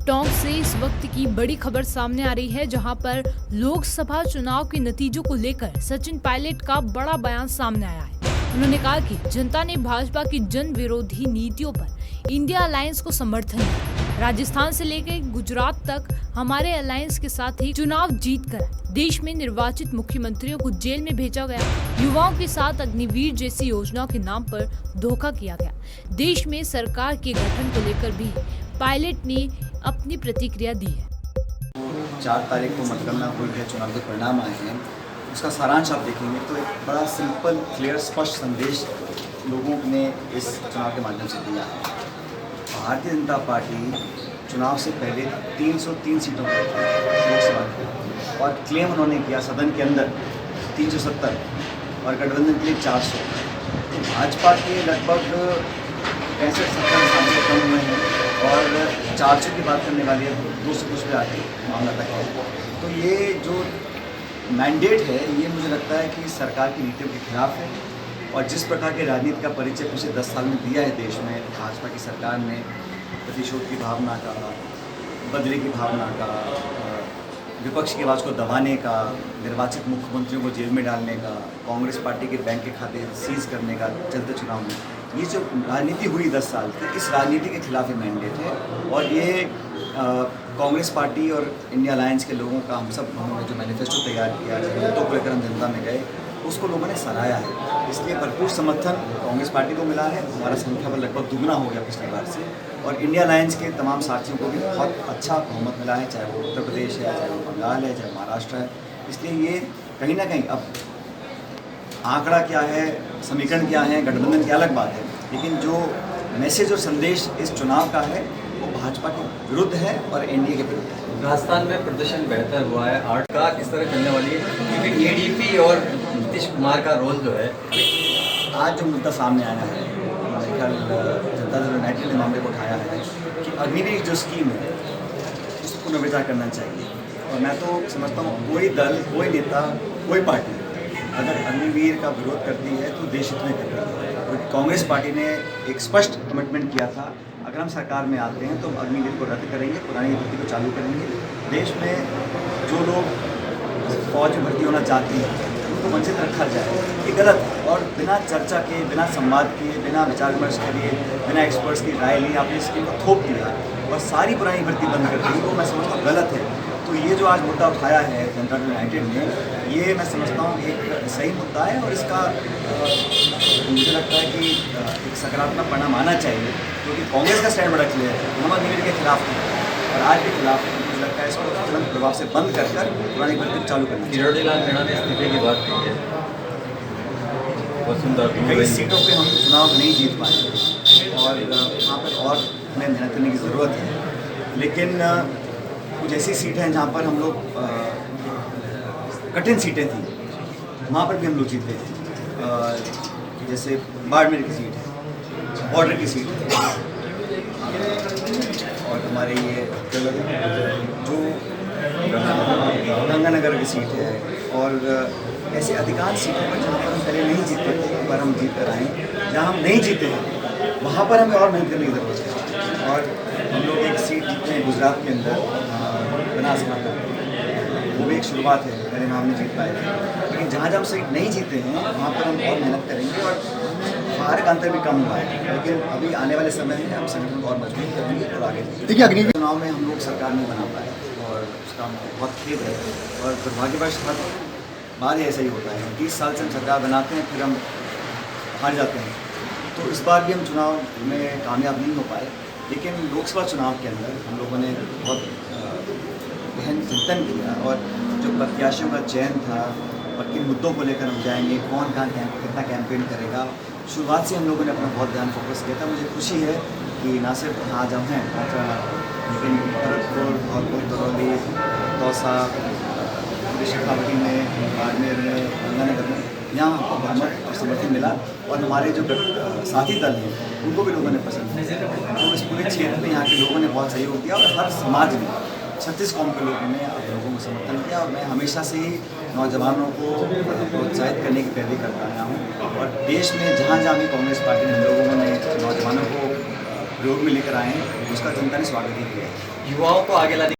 टोंक से इस वक्त की बड़ी खबर सामने आ रही है, जहां पर लोकसभा चुनाव के नतीजों को लेकर सचिन पायलट का बड़ा बयान सामने आया है। उन्होंने कहा कि जनता ने भाजपा की जन विरोधी नीतियों पर इंडिया अलायंस को समर्थन दिया। राजस्थान से लेकर गुजरात तक हमारे अलायंस के साथ ही चुनाव जीतकर देश में निर्वाचित मुख्यमंत्रियों को जेल में भेजा गया। युवाओं के साथ अग्निवीर जैसी योजनाओं के नाम पर धोखा किया गया। देश में सरकार के गठन को लेकर भी पायलट ने अपनी प्रतिक्रिया दी है। 4 तारीख को मतगणना हुई है, चुनाव के परिणाम आए हैं। उसका सारांश आप देखेंगे तो एक बड़ा सिंपल, क्लियर, स्पष्ट संदेश लोगों ने इस चुनाव के माध्यम से दिया है। भारतीय जनता पार्टी चुनाव से पहले 303 सीटों पर थी लोकसभा की, और क्लेम उन्होंने किया सदन के अंदर 370 और गठबंधन के लिए 400। तो भाजपा के लगभग 65-70 सांसद कम हुए हैं और 400 की बात करने वाली है, 200 कुछ पे आके मामला तक है। तो ये जो मैंडेट है, ये मुझे लगता है कि सरकार की नीतियों के खिलाफ है। और जिस प्रकार के राजनीति का परिचय पिछले 10 साल में दिया है देश में भाजपा की सरकार ने, प्रतिशोध की भावना का, बदले की भावना का, विपक्ष की आवाज़ को दबाने का, निर्वाचित मुख्यमंत्रियों को जेल में डालने का, कांग्रेस पार्टी के बैंक के खाते सीज करने का चलते चुनाव में, ये जो राजनीति हुई 10 साल की, इस राजनीति के खिलाफ ये मैंडेट है। और ये कांग्रेस पार्टी और इंडिया अलायंस के लोगों का हमने जो मैनिफेस्टो तैयार किया, मुद्दों को लेकर हम जनता में गए, उसको लोगों ने सराहा है। इसलिए भरपूर समर्थन कांग्रेस पार्टी को मिला है। हमारा संख्या बल लगभग दुगना हो गया पिछली बार से। और इंडिया अलायंस के तमाम साथियों को भी बहुत अच्छा बहुमत मिला है, चाहे वो उत्तर प्रदेश है, चाहे वो बंगाल है, चाहे महाराष्ट्र है। इसलिए ये कहीं ना कहीं, अब आंकड़ा क्या है, समीकरण क्या है, गठबंधन की अलग बात है, लेकिन जो मैसेज और संदेश इस चुनाव का है वो भाजपा के विरुद्ध है और एनडीए के विरुद्ध है। राजस्थान में प्रदर्शन बेहतर हुआ है, आर्ट का किस तरह चलने वाली है, क्योंकि एडीपी और नीतीश कुमार का रोल जो है। आज जो मुद्दा सामने आया है, हमारे ख्याल जनता दल यूनाइटेड ने मामले को उठाया है कि अग्निवीर जो स्कीम है उसको पुनर्विचार करना चाहिए। और मैं तो समझता हूँ कोई दल, कोई नेता, कोई पार्टी अगर अग्निवीर का विरोध करती है तो देश हित में करती है। क्योंकि कांग्रेस पार्टी ने एक स्पष्ट कमिटमेंट किया था, अगर हम सरकार में आते हैं तो हम अग्निवीर को रद्द करेंगे, पुरानी भर्ती को चालू करेंगे। देश में जो लोग फौज में भर्ती होना चाहती हैं उनको वंचित रखा जाए, ये गलत है। और बिना चर्चा के, बिना संवाद किए, बिना विचार विमर्श किए, बिना एक्सपर्ट्स की राय ली आपने स्कीम को थोप दिया और सारी पुरानी भर्ती बंद कर दी, वो मैं समझता हूँ गलत है। तो ये जो आज मुद्दा उठाया है जनता दल यूनाइटेड ने, ये मैं समझता हूँ एक सही मुद्दा है। और इसका मुझे लगता है कि एक सकारात्मक परिणाम आना चाहिए, क्योंकि कांग्रेस का स्टैंड बड़ा क्लियर है, हम अग्निवीर के खिलाफ हैं और आज के खिलाफ है। मुझे लगता है इसको तुरंत प्रभाव से बंद कर पुरानी भर्ती चालू करना चाहिए। किरोड़ी लाल मीणा ने इस्तीफे की बात की है। कई सीटों पे हम चुनाव नहीं जीत पाए और वहाँ पर और हमें मेहनत करने की ज़रूरत है। लेकिन कुछ ऐसी सीटें हैं जहाँ पर हम लोग, कठिन सीटें थी, वहाँ पर भी हम लोग जीते हैं। जैसे बाड़मेर की सीट है, बॉर्डर की सीट है, और हमारे ये जो गंगानगर की सीट है, और ऐसे अधिकांश सीटों पर जहाँ पर हम पहले नहीं जीते थे, एक बार हम जीत कर आए। जहाँ हम नहीं जीते हैं वहाँ पर हमें और मेहनत करने की ज़रूरत है। और हम लोग एक सीट जीते हैं गुजरात के अंदर, बनासकांठा, वो भी एक शुरुआत है, पहले हम नहीं जीत पाए थे। लेकिन जहाँ जहाँ हम सीट नहीं जीते हैं वहाँ पर हम और मेहनत करेंगे और हार का अंतर भी कम हुआ है। लेकिन अभी आने वाले समय में हम संगठन को और मजबूत करेंगे और आगे। देखिए, अग्निवीर चुनाव में हम लोग सरकार नहीं बना पाए और उसका बहुत खेद है। और दुर्भाग्यवश हर बार ऐसा ही होता है, 30 साल से हम सरकार बनाते हैं, फिर हम हार जाते हैं। तो इस बार भी हम चुनाव में कामयाब नहीं हो पाए। लेकिन लोकसभा चुनाव के अंदर हम लोगों ने बहुत गहन चिंतन किया और जो प्रत्याशियों का चयन था और किन मुद्दों को लेकर हम जाएंगे, कौन कहाँ कितना कैंपेन करेगा, शुरुआत से हम लोगों ने अपना बहुत ध्यान फोकस किया था। मुझे खुशी है कि ना सिर्फ आज हम हैं, लेकिन भरतपुर, धौलपुर, करौली, दौसा, शेखावटी में, बाड़मेर में, गंगानगर में, यहाँ हमको बहुमत और समर्थन मिला। और हमारे जो साथी दल हैं उनको भी लोगों ने पसंद किया। तो इस पूरे क्षेत्र में यहाँ के लोगों ने बहुत सहयोग दिया और हर समाज में 36 कौम के लोगों ने लोगों को समर्थन किया। और मैं हमेशा से ही नौजवानों को प्रोत्साहित करने की पैरवी करता आया हूँ। और देश में जहाँ जहाँ भी कांग्रेस पार्टी ने हम लोगों ने नौजवानों को प्रयोग में लेकर आए हैं, उसका जनता ने स्वागत ही किया है। युवाओं को आगे लाने